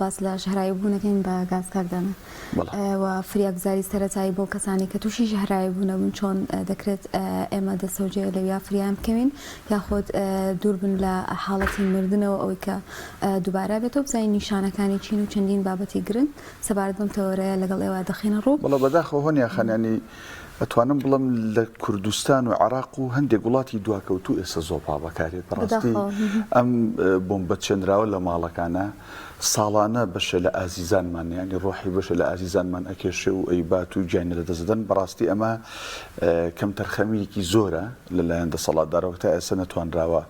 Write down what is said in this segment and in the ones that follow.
باس لە ژەهراوی بوونەکەین بە گاز کاردانە و فریاگوزاری سەرەتایی بۆ کەسانی کە تووشی ژەهراوی بوونەبوون چۆن دەکرێت ئێمە دەسەوجێ لەویا فریان بکەوین یاخۆت دوور بن لە حاڵەتی مردنەوە ئەوەی کە دووبارە بێتەوە بزانین نیشانەکانی چین و چەندین بابەتی گرنگ سەبارەت بەم تەوەرەیە لەگەڵ ئێوە دەخینە ڕوو. بەڵێ بەداخەوە هۆنیا خانیانی ئەتوانم بڵم لە کوردستان و عێراق و هەندێک وڵاتی دواکەوتوو ئێستا زۆپا بەکارێت بەڕاستی ئەم بۆمبە چێنراوە لە ماڵەکانە ساڵانە بەشە لە ئازیزانمان ینی ڕۆحی بەشە لە ئازیزانمان ئەکێشێ و ئەیبات و گیانە دەدەزدەن بەڕاستی ئەمە کەم تەرخەمیەکی زۆرە لەلایەن دەسەڵاتدارەوە تا ئێستا نەتوانراوە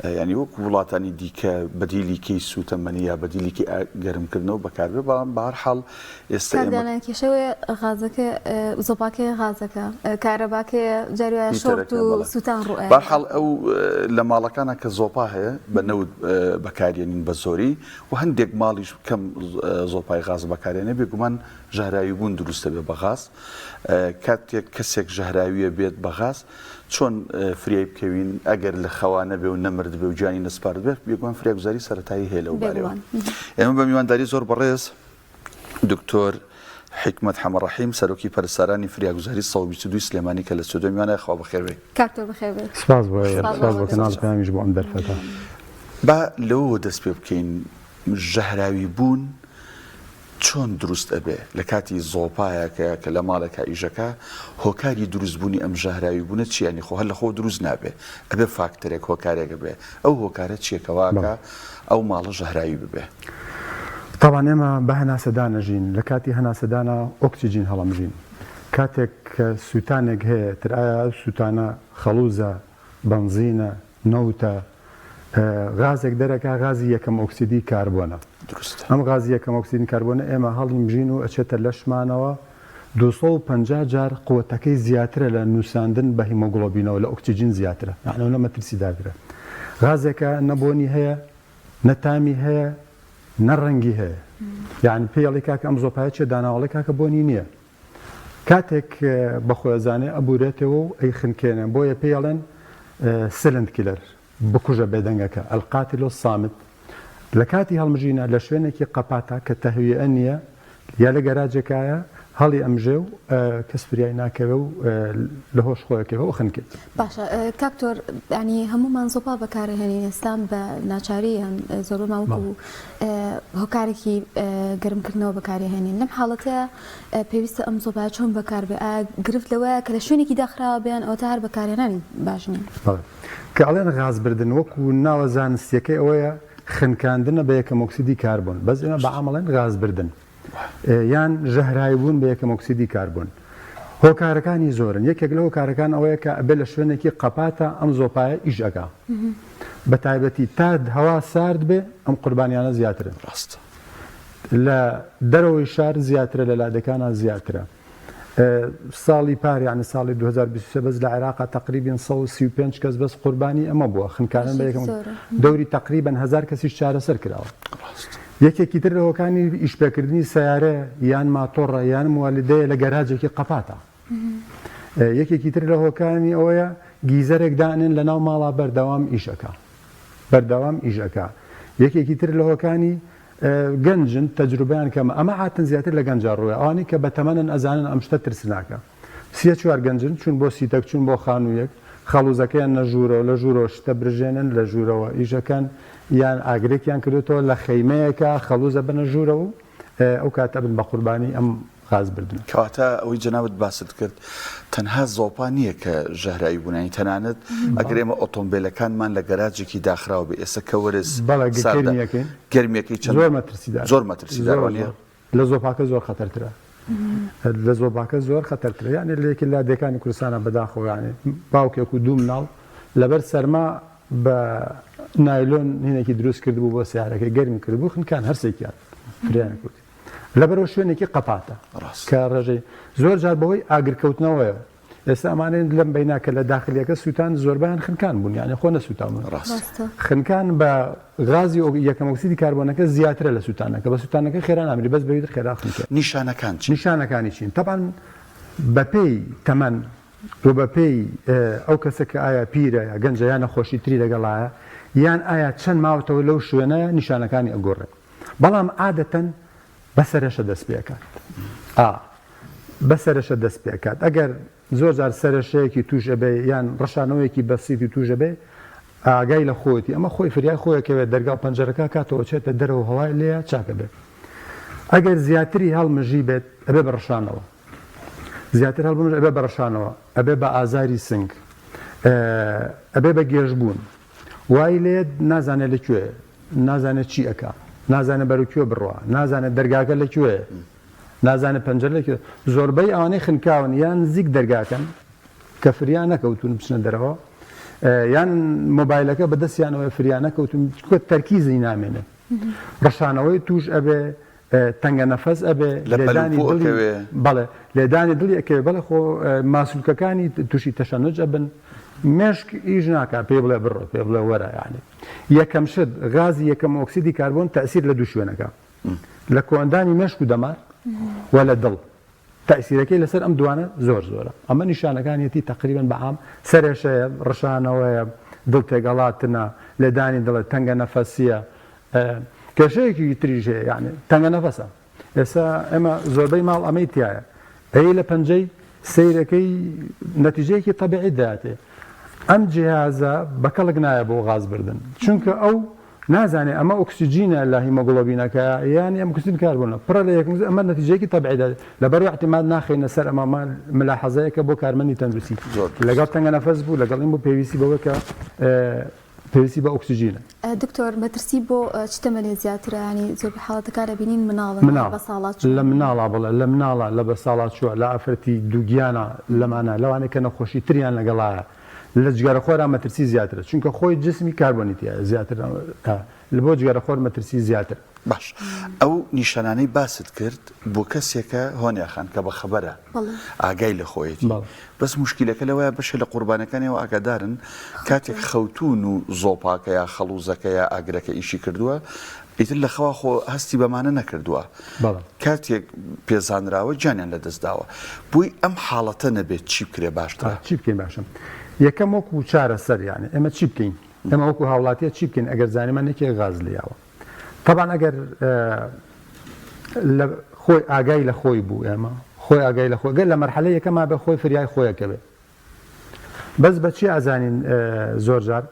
ینی وەکو وڵاتانی دیکە بەدیلیکەی سوتەمەنی یا بەدیلیکی گەرمکردنەوە بەکاربێ بەڵام بە هەر حاڵ ئێستا کێشەوەی غازەکە زۆپاکەی غازەکە کارەباکەیە جاروایە شۆرت و سووتان ڕوئە بەرحاڵ ئەو لە ماڵەکانە کە زۆپا هەیە بە نەوت بەکارێنین بە زۆری و هەندێک ماڵیش کەم زۆپای غاز بەکارێنێ بێگومان ژەهراوی بوون دروستە بێ بە غاز کاتێک کەسێک ژەهراویە بێت بە غاز چۆن فریای بکەوین ئەگەر لە خەوانە بێ و نەمرد بێ و جانی نەسپارت بێت بێگومان فریاگوزاری سەرەتایی هەیە لەو بارەوە. ئێمە بە میوانداری زۆر بەڕێز دکتۆر حکمت حەمەڕەحیم سەرۆکی پەرستارانی فریاگوزاری 122 سلێمانی کە لە سودۆ میوانە خوا بەخێر بێ. کاکتۆر بەخێر بێ. سپاس بۆ کەناڵ پەیامیش بۆ ئەم دەرفەتە. با لەوە دەست پێ بکەین ژەهراوی بوون چۆن دروست ئەبێ لە کاتی زۆپایەکە کە لە ماڵێکە ئیژەکە هۆکاری دروستبوونی ئەم ژەهراوی بوونە چیانی خۆ هەر لە خۆ دروست نابێ ئەبێ فاکتەرێک هۆکارێکە بێ ئەو هۆکارە چیەکەواکە ئەو ماڵە ژەهراوی ببێ. طبعا ئێمە بە هەناسەدانەژین لە کاتی هەناسەدانە ئۆکسیجین هەڵەمژین کاتێک کە سووتانێک هەیە تر ئایا سووتانە خەڵوزە بنزینە نەوتە غازێک دەرەکە غازی یەکەم ئۆکسیدی کاربۆنە ئەم غازی یەکەم ئۆکسیدی کاربۆنە ئێمە هەڵیمژین و ئەچێتە لەشمانەوە 250 جار قوتەکەی زیاترە لە نووساندن بە هیمۆگلۆبینەوە لە ئۆکسیجین زیاترە یعنی مەترسیداگرە غازێکە نەبۆنی هەیە نەتامی هەیە نەڕەنگی هەیە یعنی پێڵی کاکە ئەم زۆپایە چێ داناوەڵی کاکە بۆنی نییە کاتێک بەخۆیزانێ ئەبورێتەوە و ئەی خنکێنە بۆیە پێڵێن سلند کیلەر بکوژە بێدەنگەکە ئەلقاتیلۆ سامت لە کاتی هەڵمژینە لە شوێنێکی قەپاتە کە تەهویە نییە یا لە گەراجێکایە هەڵی ئەمژێ و کەس فریای ناکەوێ و لە هۆش خۆیەکەوە و خنکێت. باشە کاکتۆر ینی هەمومان زۆپا بەکارهێنین ئێستان بە ناچاری زۆربمان وەکو هۆکارێکی گەرمکردنەوە بەکارهێنین لەم حاڵەتە پێویستە ئەم زۆپای چۆن بەکاربێ گرفت لەوەیە کە لە شوێنێکی داخراوە بێن ئەوە تا هەر بەکارهێنانی باش نین کە ئەڵێن غازبردن وەکو ناوە زانستیەکەی ئەوەیە خنکاندنە بە یەکەم ئۆکسیدی کاربۆن بەس ئێمە بە عەمەڵێن غازبردن یان ژەهراوی بوون بە یەکەم ئۆکسیدی کاربۆن هۆکارەکانی زۆرن یەکێک لە هۆکارەکان ئەوەیە کە ئەبێ لە شوێنێکی قەپاتە ئەم زۆپایە ئیش ئەکا بە تایبەتی تا هەوا سارد بێ ئەم قوربانیانە زیاترن ڕاست لە دەرەوەی شار زیاترە لە لادەکانە زیاترە ساڵی پار یعنی ساڵی 2023 بەس لە عێراقا تقریباً 135 کەس بەس قوربانی ئەمە بووە خنکاندن بە یەکەم دەوری تقریباً 1000 کەسیش چارەسەر کراوە. یەکێکی تر لەوەکانی ئیشپێکردنی سەیارە یان ماتۆڕە یان موالدەیە لە گەراجێکی قەپاتە یەکێکی تر لە هۆکانی ئەوەیە گیزەرێک دانێن لە ناو ماڵا بەردەوام ئیشەکە یەکێکی تر لە هۆکانی گەنجن تەجروبیان کەمە ئەمە هاتن زیاتر لە گەنجا ڕووە ئەوانی کە بەتەمەنن ئەزانن ئەم شتە ترسناکە 34 گەنجن چون بۆ سیتەک چون بۆ خانوویەک خەڵوزەکەیان لە ژوورەوە لە ژوورەوە شتە برژێنن لە ژوورەوە ئیژەکەن یان ئاگرێکیان کردوێتەوە لە خەیمەیەکە خەڵوزە بنە ژوورەوە و ئەو کاتە بن بە قوربانی ئەم غازبردن. کەواتە ئەوەی جەنابەت باست کرد تەنها زۆپا نییە کە ژەهراوی بوونانی تەنانەت ئەگەر ئێمە ئۆتۆمبیلەکانمان لە گەراجێکی داخراوە بێ ئێستا کە وەرز گەرمیەکەی زۆر مەترسیدار نیە لە زۆپاکە زۆر خەتەرترە لە زۆپاکە زۆر خەتەرترە یعنی لەیەکی لا دەکانی کوردستانە بەداخۆیانی باوکێک و دوو مناڵ لەبەر سەرما بە نایلۆن هینێکی دروست کردبوو بۆ سیارەکەی گەرمی کردبوو خنکان هەرسێکیان فریانە کردی لەبەرەوە شوێنێکی قەپاتە کە ڕێژەی زۆر جار بەهۆی ئاگرکەوتنەوەیە ئێستا ئەمانەیە لەم بەیناکە لە داخلیەکە سووتان زۆربیان خنکان بوون یعنی خۆ نەسووتان خنکان بە غازی یەکەم ئۆکسیدی کاربۆنەکە زیاترە لە سووتانەکە بە سووتانەکە خێران ئامری بەس بەویتر خێرا خنکە نیشانەکانی چین تەبان بەپێی تەمەن و بەپێی ئەو کەسە کە ئایا پیرە یا گەنجە یان نەخۆشی تری لەگەڵایە یان ئایا چەند ماوەتەوە لەو شوێنە نیشانەکانی ئەگۆڕێت بەڵام عادەتەن بەسەرەشە دەست پێکات بەسەرەشە دەست پێکات ئەگەر زۆر جار سەرشەیەکی توش ئەبێ یان ڕەشانەوەیەکی بەسیتی توش ئەبێ ئاگای لە خۆتی ئەمە خۆی فریای خۆیەکەوێت دەرگا و پەنجەرەکە کاتەوە چێتە دەرەوە هەوای لێە چاکە بێت ئەگەر زیاتری هەڵمژی بێت ئەبێ بە ڕەشانەوە زیاتر هەڵبژ ئەبێ بە ڕەشانەوە ئەبێ بە ئازاری سنگ ئەبێ بە گێژبوون وای لێت نازانێت لەکوێ نازانێت چی ئەکا نازانێت بەرەکوێ بڕوە نازانێت دەرگاکە لەکوێ نازانێت پەنجەر لەکوێ زۆربەی ئەوانەی خنکاون یان نزیک دەرگاکەن کە فریان نەکەوتون بچنە دەرەوە یان مۆبایلەکە بەدەستیانەوە فریان نەکەوتون تەرکیزی نامێنێ ڕەشانەوەی توش ئەبێ تەنگە نەفەس ئەبێ بەڵێ لێدانی دڵی ئەکەوێ بەڵێ خۆ ماسوولکەکانی تووشی تەشەنج ئەبن مێشک ئیژ ناکات پێ بڵێ بڕۆ پێ بڵێ وەرە یعنی یەکەم شت غازی یەکەم ئۆکسیدی کاربۆن تەئسیر لە دوو شوێنەکە لە کۆندانی مێشک و دەمار و لە دڵ تەئسیرەکەی لەسەر ئەم دوانە زۆر زۆرە ئەمە نیشانەکانیەتی تقریباً بەعام سەرێشەیە ڕەشانەوەیە دڵ تێگەڵاتنە لێدانی دڵێ تەنگە نەفەسیە کێشەیەکی تریژ هەیە یعنی تەنگە نەفەسە ئێستا ئێمە زۆربەی ماڵ ئەمەی تایە ئەی لە پەنجەی سیرەکەی نەتیجەیەکی تەبیعی دەهاتێ ئەم جیهازە بەکەڵک نایە بۆ غاز بردن چونکە ئەو نازانێ ئەمە ئۆکسیجینە لە هیمۆگلۆبینەکە یانی ئەم ئۆکسیجین کاربۆنە پڕە لە یەکەم ئەمە نەتیجەیەکی تەبیعی دەهات لەبەر احتیمال ناخینە سەر ئەمە ملاحەزەیەکە بۆ کارمەندی تەندروستی لەگەڵ تەنگە نەفەس بوو لەگەڵ این بۆ پێویستی بەوە کە پێویستی بە ئۆکسیجینە دکتۆر مەترسی بۆ چ تەمەنێ زیاترە ینی زۆربەی حاڵەتەکە دەبینین مناڵن بە ساڵات لە مناڵە بڵێ لە مناڵە لە بە ساڵات چووە لە ئافرەتی دووگیانە لەمانە لەوانەیە کە نەخۆشی تریان لەگەڵایە لە جگەرە خۆرا مەترسی زیاترە چونکە خۆی جسمی کاربۆنیتیە زیاتر لە بۆ جگەرە خۆر مەترسی زیاتر باش ئەو نیشانانەی باست کرد بۆ کەسێکە هۆنیاخان کە بە خەبەرە ئاگای لە خۆیەتی بەس مشکلەکە لەوەیە بەشە لە قوربانەکانیەوە ئاگادارن کاتێک خەوتون و زۆپاکە یا خەڵوزەکە یا ئاگرەکە ئیشی کردووە ئیتر لە خەوا خۆ هەستی بەمانە نەکردووە کاتێک پێزانراوە جانیان لە دەستداوە بووی ئەم حاڵەتە نەبێت چی بکرێ باشترە چی بکەین باشم یەکەم وەکو چارە سەر یانێ ئێمە چی بکەین ئەمە وەکو هاوڵاتیە چی بکەین ئەگەر زانیمانێکی غاز لیاوە طبعا ئەگەر خۆی ئاگای لە خۆی بوو ئێمە خۆی ئاگای لە خۆی گەر لە مەرحەلە یەکەما بە خۆی فریای خۆیەکە بێ بەس بەچی ئازانین زۆر جار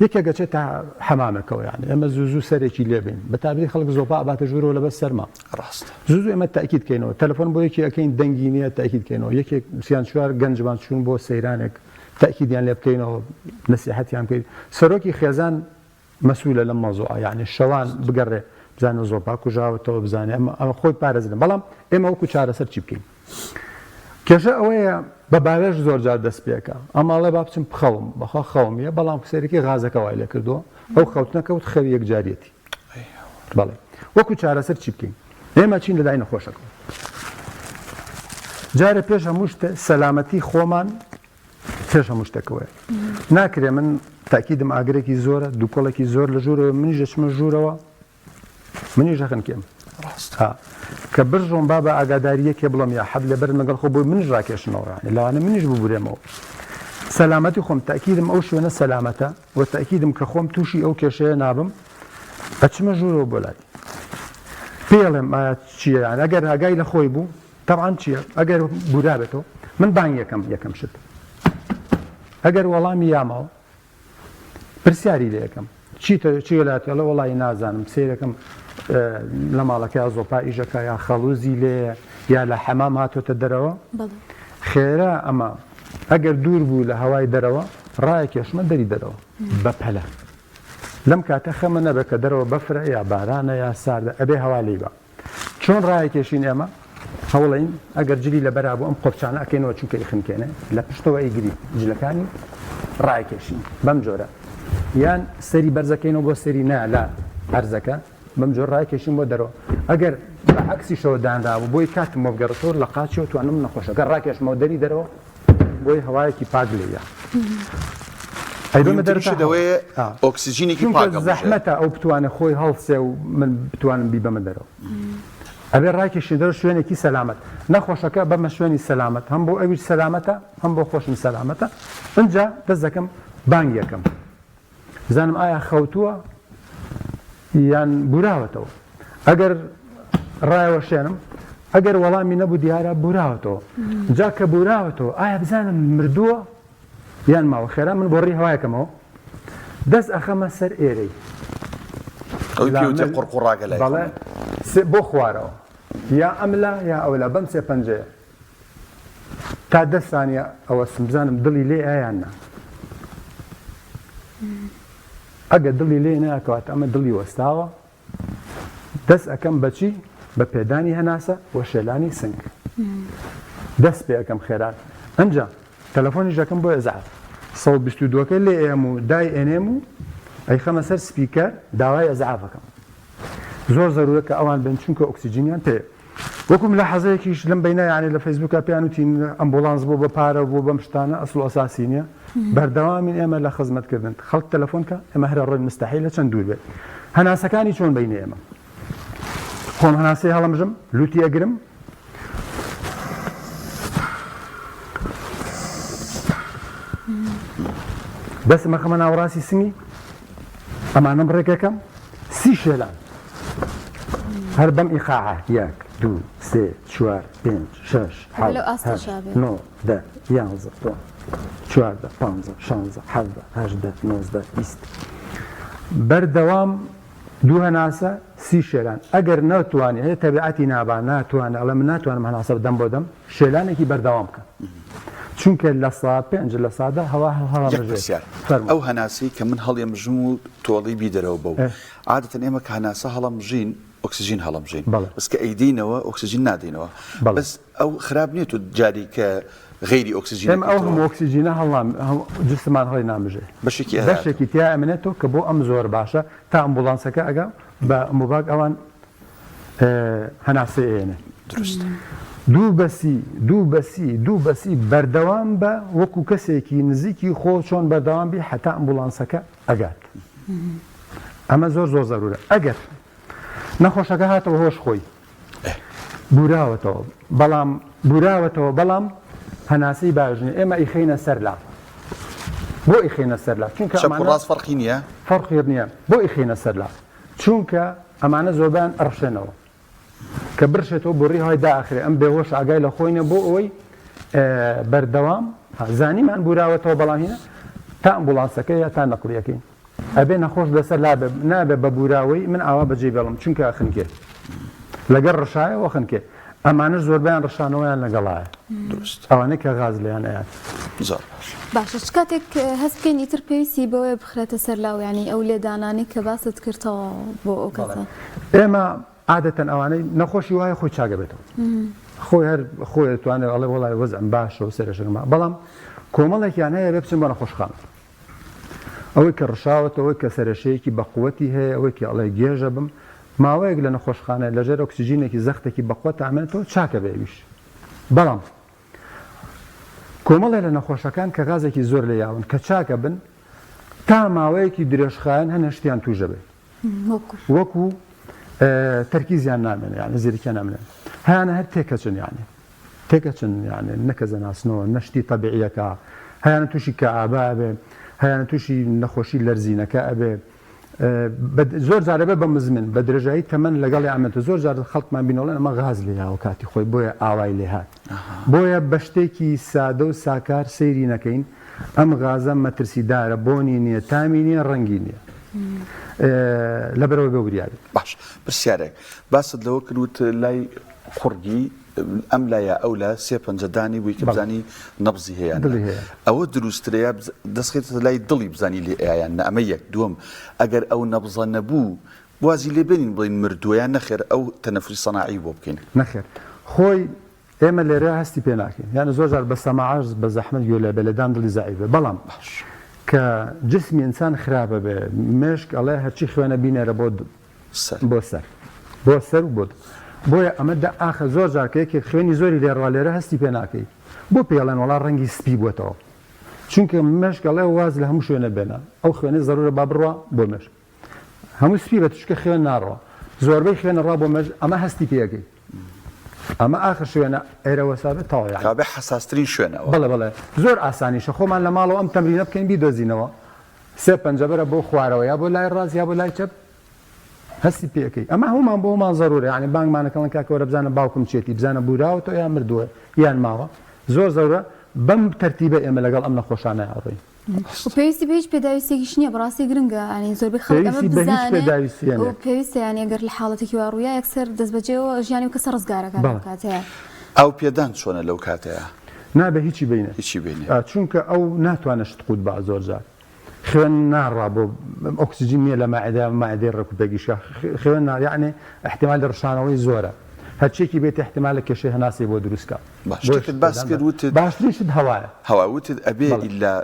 یەکێکەچێت تا حەمامەکەەوە یعنی ئەمە زوو سەرێکی لێبین بە تابی خەڵک زۆپا ئاباتە ژوورەوە لەبەر سەرما ڕاست زوو ئێمە تاکید بکەینەوە تەلەفۆن بۆ یەکی ئەەکەین دەنگی نییە تاکید بکەینەوە یەکێک سیان چوار گەنجمان چوون بۆ سەیرانێک تاکیدیان لێ بکەینەوە نەسیحەتیان بکەین سەرۆکی خێزان مەسوولە لەم مەوزوعە یعنی شەوان بگەڕێ بزانە زۆپا کوژاوەتەوە بزانێ ئەمە خۆی پارێزن بەڵام ئێمە وەکو چارەسەر چی بکەین کێشە ئەوەیە بە باوێژ زۆر جار دەست پێکە ئەماڵێ با بچم بخەوم بەخوا خەومیە بەڵام کسێرەی غازەکە وای لێ کردووە ئەو خەوتنەکەوت خەوی یەکجاریەتی بەڵێ وەکو چارەسەر چی بکەین ئێمە چین لەلای نەخۆشەکە جارە پێش هەموو شتە سەلامەتی خۆمان پێش هەموو شتێکەوەیە ناکرێ من تاکیدم ئاگرێکی زۆرە دووکۆڵێکی زۆر لە ژوورەوە منیش دەچمە ژوورەوە منیش دەخنکێم کە برژۆم با بە ئاگاداریەکێ بڵم یا حەب لەبەر لەگەڵ خۆ بۆی منیش ڕاکێشنەوە لەوانە منیش ببورێمەوە سەلامەتی خۆم تاکیدم ئەو شوێنە سەلامەتە و تاکیدم کە خۆم تووشی ئەو کێشەیە نابم ئەچمە ژوورەوە بۆ لای پێڵێم چییە ئەگەر ئاگای لە خۆی بوو تەبعاً چییە ئەگەر بورابێتەوە من بانگ یەکەم شت ئەگەر وەڵامی یامەوە پرسیاری لێ یەکەم چی لاتێڵە وەڵی نازانم سیرەکەم لە ماڵەکە یا زۆپا ئیژەکە یا خەڵوزی لێ یا لە حەمام هاتۆتە دەرەوە خێرا ئەمە ئەگەر دوور بوو لە هەوای دەرەوە ڕایەکێشمە دەری دەرەوە بە پەلە لەم کاتە خەمە نەبێت کە دەرەوە بەفرە یا بارانە یا ساردە ئەبێ هەوا لێی بە چۆن ڕایەکێشین ئێمە هەوڵین ئەگەر جلی لە بەرابوو ئەم قۆپچانە ئەکەینەوە چونکە ئیخنکێنێ لە پشتەوە ئەیگری جلەکانی ڕایەکێشین بەم جۆرە یان سەری بەرزەکەینەوە بۆ سەری نا لە هەرزەکە بەم جۆر ڕایکێشین بۆ دەرەوە ئەگەر بە عەکسیشەوە دانرابوو بۆی کاتم وەبگەڕێتەوە لە قاچەوە توانم نەخۆشەکە ڕاکێشمەوە دەری دەرەوە بۆی هەوایەکی پاک لێیە ئەیبمە دەرەوەیە ئۆکسیجینێکی پاک زەحمەتە ئەو بتوانێت خۆی هەڵسێ و من بتوانم بی بەمە دەرەوە ئەبێ ڕاکێشی دەرەوە شوێنێکی سەلامەت نەخۆشەکە بەمە شوێنی سەلامەت هەم بۆ ئەویش سەلامەتە هەم بۆ خۆشم سەلامەتە ئەنجا دەست دەکەم بانگ یەکەم زانم ئایا خەوتووە یان بوراوەتەوە ئەگەر ڕایوەشێنم ئەگەر وەڵامی نەبوو دیارە بوراوەتەوە جا کە بوراوەتەوە ئایا بزانم مردووە یان ماوە خێرا من بۆ ڕێی هەوایەکەمەوە دەست ئەخەمە سەر ئێرەی بەڵێ بۆ خوارەوە یا ئەملا یا ئەولا بەم سێ پەنجەیە تا 10 ثانیە ئەوە بزانم دڵی لێ ئایان نا ئەگەر دڵی لێ ناکەوات ئەمە دڵی وەستاوە دەست ئەەکەم بەچی بە پێدانی هەناسە وە شێلانی سنگ دەست پێ ئەەکەم خێران ئەمجا تەلەفۆنی ژەکەم بۆ ئێزعاف 122کە لێ ئێم و دای ئێنێم و ئەی خەمە سەر سپیکەر داوای ئەزعافەکەم زۆر زەرورە کە ئەوان بن چونکە ئۆکسیجینیان پێ وەکوم لە حەزەیەکیش لەم بینە یانی لە فەیسبووکە پێیان وتین ئەمبوڵانس بۆ بە پارە بۆ بەم شتانە ئەسڵ ئەساسی نییە بەردەوامین ئێمە لە خزمەتکردن خەڵک تەلەفۆنکە ئێمە هەرە ڕۆی مستەحیل لە چەند دوور بێت هەناسەکانی چۆن بینە ئێمە خۆم هەناسی هەڵەمژم لوتی ئەگرم دەستمە خەمە ناوەڕاستی سنگی ئەمانم ڕێکەکەم 30 شێلان هەر بەم ئیقاعە 1 2 3 4 5 6 7 9 10 11 14 15 16 17 18 19 20 بەردەوام دوو هەناسە 30 شێلان ئەگەر ناتوانێت هەیە تەبیعەتی نابان ناتوانێت ئەڵێ من ناتوانم هەناسە بدەم بۆ دەم شێلانێکی بەردەوام بکە چونکە لە ساعت 5 لە ساعدا هەوا هەڵەمژێت ئەو هەناسی کە من هەڵێمژم و تۆڵی بیدەرەوە بەو عادەتەن ئێمە کە هەناسە هەڵەمژین ئۆکسیژین هەڵەمژین بەس کە ئەیدینەوە ئۆکسیژین نادینەوە بەس ئەو خراپ نییە و جاری کە غیری ئۆکسیژین ئەو هەموو ئۆکسیژینە هەڵام جسمان هەڵی نامژێ بەشێکی تیا ئەمنێتەوە کە بۆ ئەم زۆر باشە تا ئەمبوڵانسەکە ئەگە بە مۆباگ ئەوان هەناسە ئێنێ دوو بەسی بەردەوام بە وەکو کەسێکی نزیکی خۆ چۆن بەردەوام بی حتا ئەمبوڵانسەکە ئەگات ئەمە زۆر زەرورە ئەگەر نەخۆشەکە هاتەوە هۆش خۆی بوراوەتەوە بەڵام هەناسەی باژنی ئێمە ئیخینە سەرلا بۆ ئیخینە سەرلا چونکە ڕاست فەرقی نییە فەرقی نییە بۆ ئیخینە سەرلا چونکە ئەمانە زۆربیان ئەڕشێنەوە کە برشێتەوە بۆ ڕێی های داخرێ ئەم بێهۆش ئاگای لە خۆینە بۆ ئەوەی بەردەوام زانیمان بوراوەتەوە بەڵامینە تا ئەمبوڵانسەکە یا تا نەقڵیەکەین ئەبێ نەخۆش لەسەر نابێ بە بوراوەی من ئاوا بەجێ بێڵم چونکە خنکێ لەگەر ڕشایەوە خنکێ ئەمانش زۆربیان ڕشانەوەیان لەگەڵایە ئەوانەی کە غاز لەیان ئەیان باشە چ کاتێک هەست بکەین ئیتر پێویستی بەوەی بخرێتە سەرلاو ینی ئەو لێدانانی کە باست کردەوە بۆ ئەو کەسە ئێمە عادەتەن ئەوانەی نەخۆشی وایە خۆی چاگەبێتەوە خۆی هەر خۆی دەتوانێت ئەڵێ وەڵای وەزعم باشە و سەرشەما بەڵام کۆمەڵێکیان هەیە بێ بچن بۆ نەخۆشخانە ئەوەی کە ڕشاوەتە ئەوەی کە سەرشەیەکی بەقوەتی هەیە ئەوەی کە ئەڵێ گێژە بم ماوەیەک لە نەخۆشخانە لەژێر ئۆکسیژینێکی زەختێکی بەقوەت ئامێنێتەوە چاکە بێویش بەڵام کۆمەڵێ لە نەخۆشەکان کە غازێکی زۆر لە یاون کە چاکە بن تا ماوەیەکی درێژخایەن هەنە شتیان توژە بێت وەکو تەرکیزیان نامێنێ یعنی زیرکیان نامێنێ هەیانە هەر تێکەچن یعنی نەکەزە ناسنەوە نەشتی تەبیعیەکە هەیانە تووشی کە ئابا ئەبێ هەیانە تووشی نەخۆشی لەرزینەکە ئەبێ زۆر جارە بێ بە مزمن بە درێژایی تەمەن لەگەڵی ئامێتە زۆر جار خەڵکمان بینەوەڵێن ئەمە غاز لێ هاوە کاتی خۆی بۆیە ئاوای لێ هات بۆیە بە شتێکی سادە و ساکار سەیری نەکەین ئەم غازە مەترسیدارە بۆنی نییە تامی نییە ڕەنگی نییە لەبەرەوە بە وریابێت باش پرسیارێک باست لەوە کردوت لای خوڕگی ئەم لایە ئەو لە سێ پەنجەدانی بووی کە بزانی نەبزی هەیە ئەوە دروسترەیە دەستخێتە لای دڵی بزانی لێ ئایان ئەمە یەک دووەم ئەگەر ئەو نەبزە نەبوو وازی لێ بێنین بڵین مردوویان نەخێر ئەو تەنەفوسی سەناعی بۆ بکەین نەخێر خۆی ئێمە لێرە هەستی پێ ناکەین یانە زۆر جار بە سەماعاش بە زەحمەت گوێ لە بەلەدان دڵی زەعیفە بەڵام کە جسمی ئینسان خراپە بێ مێشک ئەڵێ هەرچی خوێنە بینێرە بۆ سەر بۆ سەر و بۆ بۆیە ئەمەدا ئاخە زۆر جارکەیەکی خوێنی زۆری لێڕوا لێرە هەستی پێ ناکەی بۆ پێڵێن وڵا ڕەنگی سپی بووێتەوە چونکە مێشک ئەڵێ واز لە هەموو شوێنە بێنە ئەو خوێنە زەرورە با بڕوا بۆ مێشک هەموو سپی بە توشکە خوێن ناڕەوە زۆربەی خوێنە ڕوا بۆ مێژ ئەمە هەستی پێەکەی ئەمە ئاخر شوێنە ئێرەوە سابێت تەواوی کابێ حەساسترین شوێنەوە بەڵێ زۆر ئاسانیشە خۆمان لە ماڵەوە ئەم تەمرینە بکەین بیدۆزینەوە سێ پەنجەبەرە بۆ خوارەوە یا بۆ لای ڕاست یا بۆ لای چەپ هەستی پێەکەی ئەمە هەمومان بۆمان زەرورە یعنی بانگمانەکەڵن کاکەوەرە بزانە باوکم چێتی بزانە بوراوەوە یان مردووە یان ماوە زۆر زەورە بەم تەرتیبە ئێمە لەگەڵ ئەم نەخۆشانە هاوڕێین پێویستی بە هیچ پێداویستێکیش نییە بەڕاستی گرنگە ینی زۆربەی خەڵک ئەمە بزانێت پێویستە ینی ئەگەر لە حاڵەتێکی وا ڕوویە یەکسەر دەست بەجێەوە ژیانی و کەسە ڕزگارەکان کاتەیە ئەو پێدان چۆنە لەو کاتەیە نابێ هیچی بینە هیچی بینێ چونکە ئەو ناتوانە شت قوت بە زۆر جار خوێن ناڕا بۆ ئۆکسسیجین نییە لە ماعدا مادەی ڕکوپێکیشە خوێن یعنی احتیمال لە ڕشانەوەی زۆرە هەرچێکی بێت احتیمال لە کێشەی هەناسی بۆ دروستکە باس کرد وتت باشترشت هەوایە هەوا وتت ئەبێ ئیلا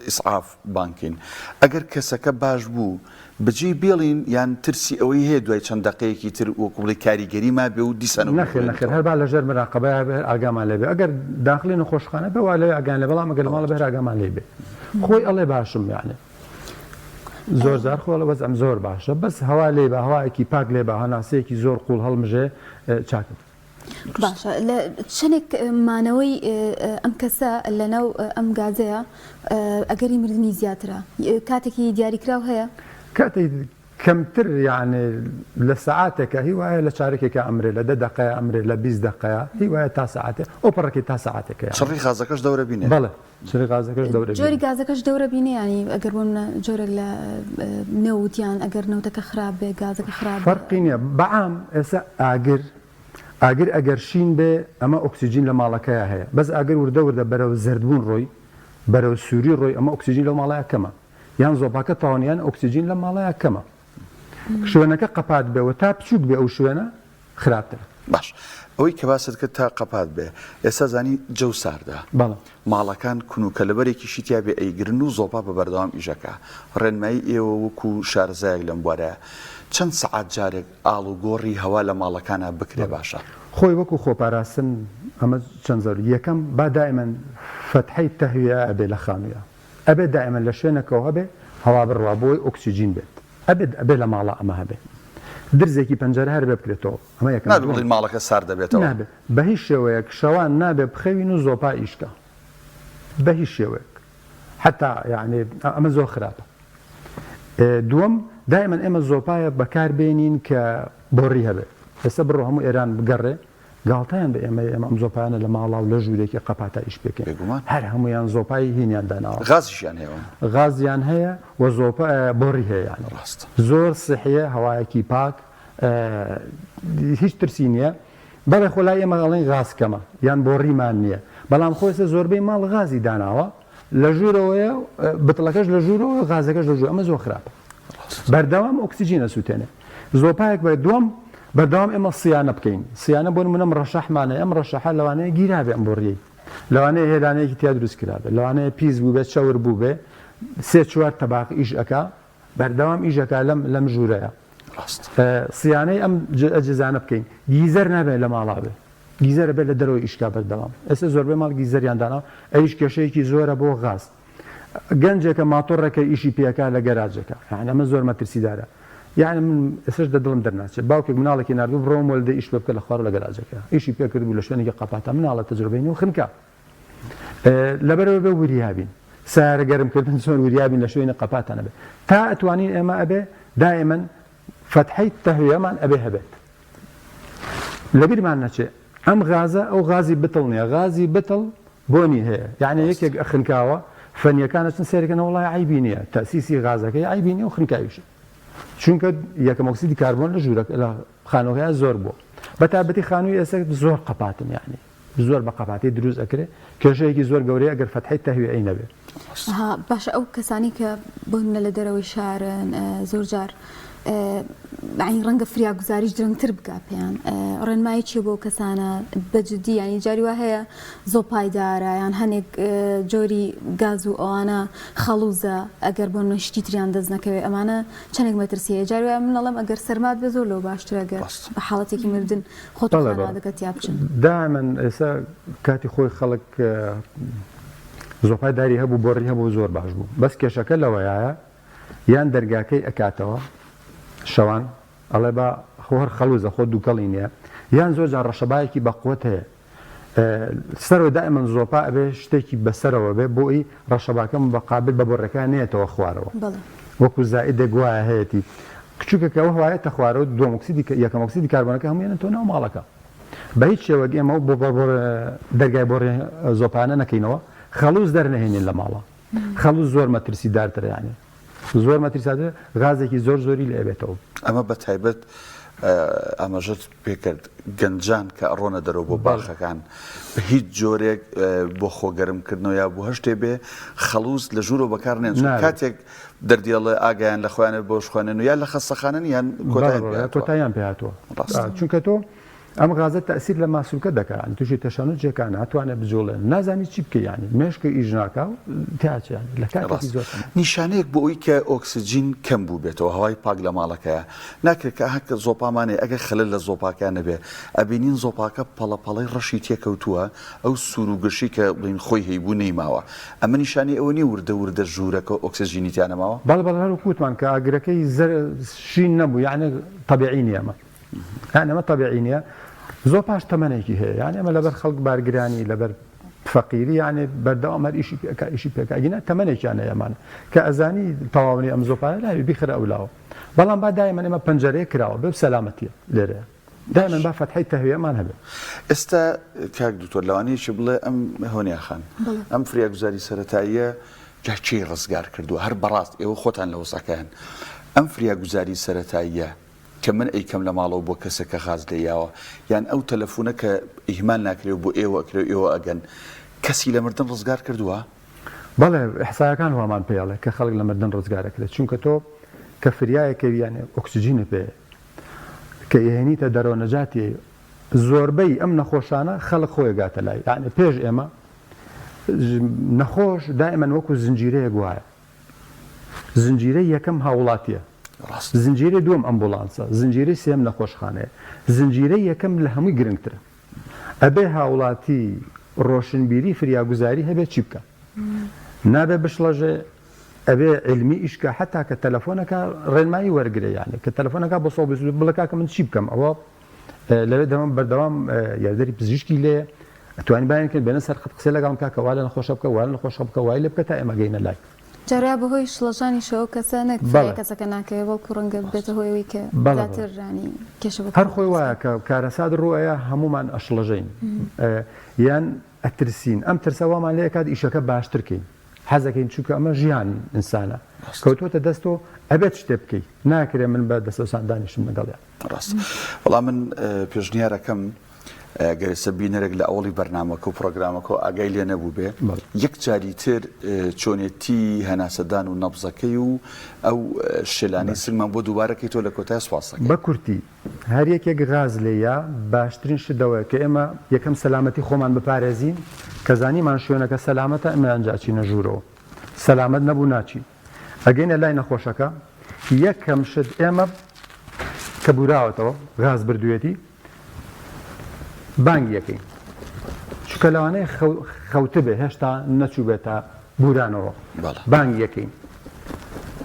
ئیسعاف بانکین ئەگەر کەسەکە باش بوو بجێ بێڵین یان ترسی ئەوەی هەیە دوای چەند دقەیەکی تر وەکوڵی کاریگەری ما بێ و دیسان نەخێر هەر با لەژێر مراقەبەیە بێ ئاگامان لێبێ ئەگەر داخلی نەخۆشخانە بێ وا لێ ئاگان لێ بەڵام ئەگەر ماڵە بێ ئاگامان لێبێ خۆی ئەڵێ باشم یعنی زۆر زار خۆڵە وەز ئەم زۆر باشە بەس هەوا لێ بە هەوایەکی پاک لێ بە هەناسەیەکی زۆر قوڵ هەڵمژێ چاکت باشە لە چەندێک مانەوەی ئەم کەسە لەناو ئەم گازەیە ئەگەری مردنی زیاترە کاتێکی دیاریکراو هەیە کاتی کەمتر یعنی لە سعاتێکە هی وایە لە چارێکێکە ئەمرێ لە 10 دقەیە ئەمرێ لە 20 دقەیە هی وایە تا سعاتێ ئۆپەڕێکی تا سعاتێکە شڕی غازەکەش دەورە بینێ بەڵێ شڕی غازەکەش دەورە جۆری گازەکەش دەورە بینێ ینی ئەگەر بۆ جۆرە لە نەوتیان ئەگەر نەوتەکە خراپ بێ گازەکە خراپ فەرقی نییە بەعام ئێستا ئاگر ئەگەر شین بێ ئەمە ئۆکسسیجین لە ماڵەکەیە هەیە بەس ئاگەر وردە وردە بەرەو زەردبوون ڕۆی بەرەو سووری ڕۆی ئەمە ئۆکسسیجین لە ماڵەیە کەمە یان زۆپاکە تاوانیان ئۆکسسیجین لە ماڵەیە کەمە شوێنەکە قەپات بێەوە تا بچووک بێ ئەو شوێنە خراپتر باش ئەوەی کە باست کرد تا قەپات بێ ئێستا زانی جەو ساردا ماڵەکان کونوکە لەبەرێکی شیتیا بێ ئەیگرن و زۆپا بە بەردەوام ئیژەکە ڕێنمایی ئێوە وەکو شارزایەک لەم بوارەیە چەند سەعات جارێک ئاڵ و گۆڕی هەوا لە ماڵەکانە بکرێ باشە خۆی وەکو خۆپاراستن ئەمە چەند زەر یەکەم با دائما فتحەی تەهویە ئەبێ لە خانوویە ئەبێ دائما لە شوێنەکەەوە هەبێ هەوا بڕوا بۆی ئۆکسسیجین بێت ئەبێ لە ماڵە ئەمە هەبێ درزێکی پەنجەرە هەر بێ بکرێتەوە ئەمە یەکەم نابڵین ماڵەکە سار دەبێتەوە نابێ بە هیچ شێوەیەک شەوان نابێ بخەوین و زۆپا ئیشکە بە هیچ شێوەیەک حتا یعنی ئەمە زۆر خراپە دووەم دائما ئێمە زۆپایە بەکاربێنین کە بۆڕی هەبێ ئێستا بڕۆ هەموو ئێران بگەڕێ گاڵتەیان بە ئێمە ئەم زۆپایانە لە ماڵا و لە ژوورێکی قەپاتە ئیش بکەین هەر هەمویان زۆپایی هینیان داناوە غازیان هەیە غازیان هەیە و زۆپا بۆڕی هەیە یان ڕاست زۆر سحیە هەوایەکی پاک هیچ ترسی نییە بەڵێ خۆلای ئێمە ئەڵێن غاز کەمە یان بۆڕیمان نییە بەڵام خۆیسە زۆربەی ماڵ غازی داناوە لە ژوورەوەیە بتڵەکەش لە ژوورەوە غازەکەش لە ژوور ئەمە زۆر خراپە بەردەوام ئۆکسسیجینە سووتێنێ زۆپایەک بە دووەم بەردەوام ئێمە سیانە بکەین سیانە بۆن منەم ڕەشەحمانە ئەم ڕەشەحە لەوانەیە گیرابێ ئەم بۆڕیەی لەوانەیە هێلانەیەکی تیا دروست کرابێت لەوانەیە پیس بوو بێت چاور بوو بێ سێ چوار تەباق ئیش ئەکا بەردەوام ئیژەکە لەم ژوورەیە سیانەی ئەم ئەجزانە بکەین گیزەر نابێت لە ماڵا بێ گیزەرە بێت لە دەرەوەی ئیشکا بەردەوام ئێستا زۆربەی ماڵ گیزەریان داناوە ئەیش کێشەیەکی زۆرە بۆ غاز گەنجێکە ماتۆڕێکە ئیشی پێکا لە گەراجەکە ئەمە زۆر مەترسیدارە یعنی من ئێسش دەدڵم دەرناچێت باوکێک مناڵێکی نردوو بڕۆم وەلدە ئیش بکە لە خوار لە گەراجەکە ئیشی پێکرد بوو لە شوێنێکی قەپاتە مناڵە تەجروبەی و خنکە لەبەرەوە بێ وریابین سارە گەرمکردن چۆن وریابین لە شوێنی قەپاتانە بێت تا ئەتوانین ئێمە ئەبێ دائما فتحەی تەهویەمان ئەبێ هەبێت لەبیرمان نەچێ ئەم غازە ئەو غازی بتڵ نییە غازی بتڵ بۆنی هەیە یعنی یەکێک خنکاوە فەنیەکانە چەند سێرەکەن وڵای عیبی نییە تەسیسی غازەکەی عیبی نییە و خنکاویشە چونکە یەکەم ئۆکسیدی کاربۆن لە ژوورە لە خانووەکەیە زۆر بووە بە تایبەتی خانووی ئێستا زۆر قەپاتن یعنی زۆر بە قەپاتی دروست ئەکرێ کێشەیەکی زۆر گەورەیە ئەگەر فتحەی تەهویە نەبێت باشە ئەو کەسانی کە بۆنە لە دەرەوەی شارن زۆر جار عین ڕەنگە فریاگوزاریش درەنگتر بگا پێیان ڕێنمایی چی بۆ کەسانە بەجددی ینی جاری وا هەیە زۆپایدارە یان هەنێک جۆری گاز و ئەوانە خەڵوزە ئەگەر بۆ نشتی تریان دەست نەکەوێت ئەمانە چەندێک مەترسیە جاری وایە منەڵم ئەگەر سەرمات بە زۆر لەو باشترە ئەگەر بە حاڵەتێکی مردن خۆتەکە تیا بچن دائما ئێستا کاتی خۆی خەڵک زۆپای داری هەبوو بۆڕی هەبوو زۆر باش بوو بەس کێشەکە لەوەیە یان دەرگاکەی ئەکاتەوە شەوان ئەڵێ بە خۆر خەڵوزە خۆ دووکەڵی نییە یان زۆر جار ڕەشەبایەکی بەقوت هەیە سەرەوە دائما زۆپا ئەبێ شتێکی بەسەرەوە بێ بۆی ڕەشەباکەم بەقابل بە بۆڕەکان نێتەوە خوارەوە وەکو زائیدێک وایە هەیەی کچووکەکە ئەو هەوایەتە خوارەوە یەکەم ئۆکسیدی کاربۆنەکە هەموویانە تۆ ناو ماڵەکە بە هیچ شێوەک ئێمە بۆ دەرگای بۆ زۆپانە نەکەینەوە خەڵوز دەرنەهێنین لە ماڵە خەڵوز زۆر مەترسیدارترە یانێ زۆر مەترسیدار غازێکی زۆری لێ بێتەوە ئەمە بە تایبەت ئاماژەت پێکرد گەنجان کە ئەڕۆنە دەرەوە بۆ باخەکان بە هیچ جۆرێک بۆ خۆگەرمکردنەوە یا بۆ هەر شتێ بێ خەڵوز لە ژوورەوە بەکارنێن کاتێک دەردێڵە ئاگایان لە خۆیانە بۆ شخوانێن و یا لە خەستەخانەن یان کۆتاییان پێهاتوە چونکە تۆ ئەم غازە تەسیر لە ماسوولکە دەکات تووشی تەشەنج جێکان هاتوانێت بجوڵێن نازانی چی بکە ینی مێشکە ئیژناکە و تاچیان لە کاتێکی زۆر نیشانەیەک بۆ ئەوی کە ئۆکسسیجین کەم بوو بێتەوە هەوای پاک لە ماڵەکەیە ناکرێت کە هەکە زۆپامانێ ئەگەر خەلل لە زۆپاکانە بێ ئەبینین زۆپاکە پەڵەپەڵەی ڕەشی تێکەوتووە ئەو سوور و گەشی کە بڵین خۆی هەیبوو نەیماوە ئەمە نیشانی ئەوە نیە وردە ژوورەکە ئۆکسسیجینیتیانەماوە بەڵ کووتمان کە ئاگرەکەی شین نەبوو یعنی طبیعی نیە ئەمە ئەمە طبیعی نیە زۆر پاش تەمەنێکی هەیە یعنی ئەمە لەبەر خەڵک بارگرانی لەبەر فەقیری یعنی بەردەوام هەر ئیشی پێکە ئەگەنا تەمەنێکیان هەیەمانە کە ئەزانی تەواوی ئەم زۆپارە لاوی بیخرە ئەولاوە بەڵام با دایمەن ئێمە پەنجەرەیە کراوە بێ سەلامەتیە لێرە دایمەن با فەتحەی تەهویەمان هەبێت ئێستا کاک دوکتۆر لەوانەیەکی بڵێ ئەم هۆنیا خان ئەم فریاگوزاری سەرەتاییە جاچی ڕزگار کردووە هەر بەڕاست ئێوە خۆتان لە وەسەکەیان ئەم فریاگوزاری سەرەتاییە کە من ئەیکەم لە ماڵەوە بۆ کەسێکە غاز لێیاوە یان ئەو تەلەفۆنە کە ئیهمال ناکرێت بۆ ئێوە ئەگەن کەسی لە مردن ڕزگار کردووە؟ بەڵێ حسایەکان وامان پێڵێ کە خەڵک لە مردن ڕزگارەکرێت چونکە تۆ کە فریایەکە یانێ ئۆکسسیجینە پێ کە ئێهێنیتە دەرەوە نەجاتی زۆربەی ئەم نەخۆشانە خەڵک خۆی گاتە لای یعنی پێش ئێمە نەخۆش دائیمەن وەکو زنجیرەیەک وایە زنجیرەی یەکەم هاوڵاتیە زنجیرەی دووەم ئەمبوڵانسە زنجیرەی سێم نەخۆشخانەیە زنجیرەی یەکەم لە هەمووی گرنگترە ئەبێ هاوڵاتی ڕۆشنبیری فریاگوزاری هەبێت چی بکە نابێ بشڵەژێ ئەبێ علمی ئیشکە حتا کە تەلەفۆنەکە ڕێنمایی وەرگرە یانێ کە تەلەفۆنەکە بۆ سەڵ بڵێ کاکە من چی بکەم ئەوە لەوێ دەمە بەردەوام یاردەری پزیشکی لێ ئەتوانی باین کرد بێنە سەر قسە لەگەڵم کاکە وا لە نەخۆشە بکە وا لە نەخۆشە بکە وای لێ بکە تا ئێمە گەینە لای جاریا بەهۆی شڵەژانی شەوە کەسە نەک کەسەکە ناکەوێت بەڵکو ڕەنگە بێتە هۆیەوەی کە زیاترانی کێشە هەر خۆی وایە کە کارەساد ڕوایە هەمومان ئەشڵەژین یان ئەترسین ئەم ترسەوامان لێ کات ئیشەکە باشترکەین حەزەکەین چونکە ئەمە ژیان ئینسانە کەوتۆتە دەستەوە ئەبێت شتێ بکەیت ناکرێت من بە دەستەوساندانیشم لەگەڵیان ڕاست وەڵام من پێشنیارەکەم گەرسە بینەرێک لە ئەوڵی بەرنامەکە و پرۆگرامەکە و ئاگای لێ نەبوو بێ یەک جاری تر چۆنێتی هەناسەدان و نەبزەکەی و ئەو شێلانی سنگمان بۆ دووبارەکەی تۆ لە کۆتای سواسەکە بە کورتی هەر یەکێک غاز لێیە باشترین شتەوەی کە ئێمە یەکەم سەلامەتی خۆمان بپارێزین کە زانیمان شوێنەکە سەلامەتە ئەمە ئەنجاچینە ژوورەوە سەلامەت نەبوو ناچی ئەگەینە لای نەخۆشەکە یەکەم شت ئێمە کە بوراوەتەوە غاز بردوێتی بانگ یەکەین چونکە لەوانەیە خەوتە بێ هێشتا نەچوو بێتە بورانەوە بانگ یەکەین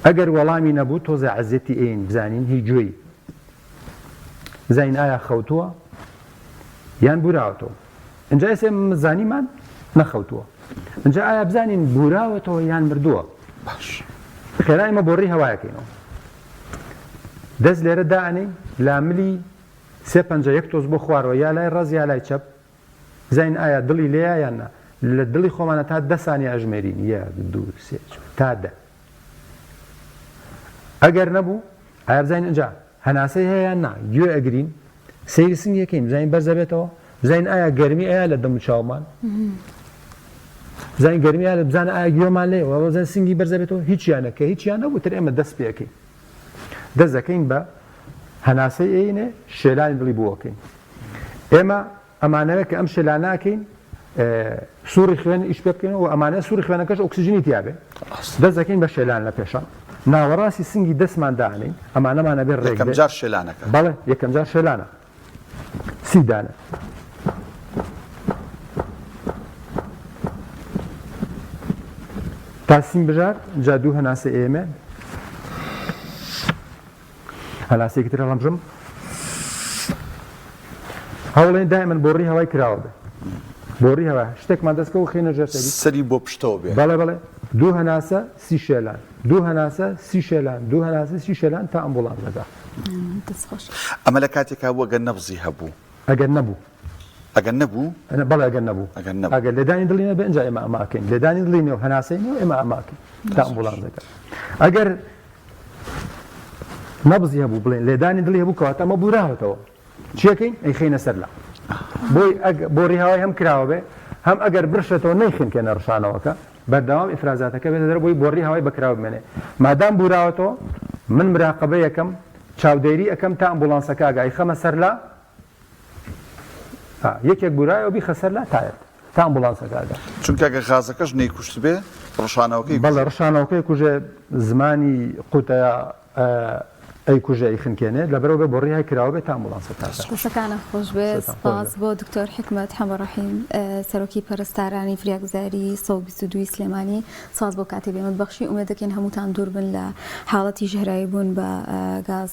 ئەگەر وەڵامی نەبوو تۆزە عەزێتی ئێین بزانین هیچ گوێی بزانین ئایا خەوتووە یان بوراوەتەوە اینجا ئێسێ زانیمان نەخەوتووە اینجا ئایا بزانین بوراوەتەوە یان مردووە باش خێرا ئێمە بۆ ڕێی هەوایەکەینەوە دەست لێرە دائنین لاملی سێ پەنجە یەک تۆز بۆ خوارەوە یا لای ڕەز یا لای چەپ زین ئایا دڵی لێیە یان نا لە دڵی خۆمانە تا 10 ثانیە ئەژمێرین 1 2 3 تا 10 ئەگەر نەبوو ئایا بزانین اینجا هەناسەی هەیە یان نا گوێ ئەگرین سەیری سنگ یەکەین بزانین بەرزە بێتەوە بزانین ئایا گەرمی ئایا لە دەم و چاومان بزانین گەرمی ئایا بزانە ئایا گوێمان لێ و بزانین سنگی بەرزە بێتەوە هیچیانە کە هیچیان نەبوو تر ئێمە دەست پێەکەین دەست دەکەین بە هەناسەی ئێنێ شێلانی دڵی بووەکەین ئێمە ئەمانەوە کە ئەم شێلاناکەین سووری خوێن ئیش پێ بکەین و ئەمانە سووری خوێنەکەش ئۆکسسیجینی تیاابێ دەست دەکەین بە شێلان لە پێشە ناوەڕاستی سنگی دەستمان داهێنین ئەمانەمانە بێ ڕێک یەکەم جار شێلانەکە بەڵێ یەکەم جار شێلانە سی دانە تا سیم بژار جا دوو هەناسە ئێمە هەناسەیەکی تر هەڵەمژم هەوڵێن دائیمەن بۆ ڕێی هەوای کراوە بێ بۆ ڕێی هەوا شتێکمان دەستکە و خێنە ژێر سەری بۆ پشتەوە بێ بەڵێ بەڵێ دوو هەناسە سی شێلان دوو هەناسە سی شێلان دوو هەناسە سی شێلان تا ئەمبوڵانسەکە دەستخۆش ئەمە لە کاتێکا وەگە نەبزی هەبوو ئەگەر نەبوو ئەگەر نەبوو بەڵێ ئەگەر نەبوو ئەگەر لێدانی دڵینە بە ئەنجا ئێمە ئەماکەین لێدانی دڵینەوە هەناسەینەوە ئێمە ئەماکەین تا ئەمبوڵانسەکە ئەگەر نەبزی هەبوو بڵێن لێدانی دڵی هەبوو کەواتە ئەمە بوراوەتەوە چیەکەین ئەی خەینە سەر لا بۆ ڕێهاوای هەم کراوە بێ هەم ئەگەر برشێتەوە نەیخنکێنە ڕشانەوەکە بەردەوام ئیفرازاتەکە بێتە دەر بۆی بۆ ڕێهاوای بەکراوە بمێنێ مادام بوراوەتەوە من مراقبە یەکەم چاودێری ئەەکەم تا ئەمبوڵانسەکە ئاگای خەمە سەر لا یەکێک بورایەوە بیخە سەر لا تایەت تا ئەمبوڵانسەکەدا چونکە ئەگە غازەکەش نەیکوشت بێ ڕشانەوەکەی بەڵێ ڕشانەوەکەی کوژێ زمانی قوتەیە ئەی کوژە ئیخنکێنێ لەبەرەوە بێ بۆ ڕێهای کراوە بێت تا ئەمبوڵانسەکە دەستەکانە خۆش بێ سپاس بۆ دکتۆر حکمەت حەمەڕەحیم سەرۆکی پەرستارانی فریاگوزاری 122 سلێمانی ساز بۆ کاتی بێمە بەخشی ئومێد دەکەین هەمووتان دوور بن لە حاڵەتی ژەهرایی بوون بە گاز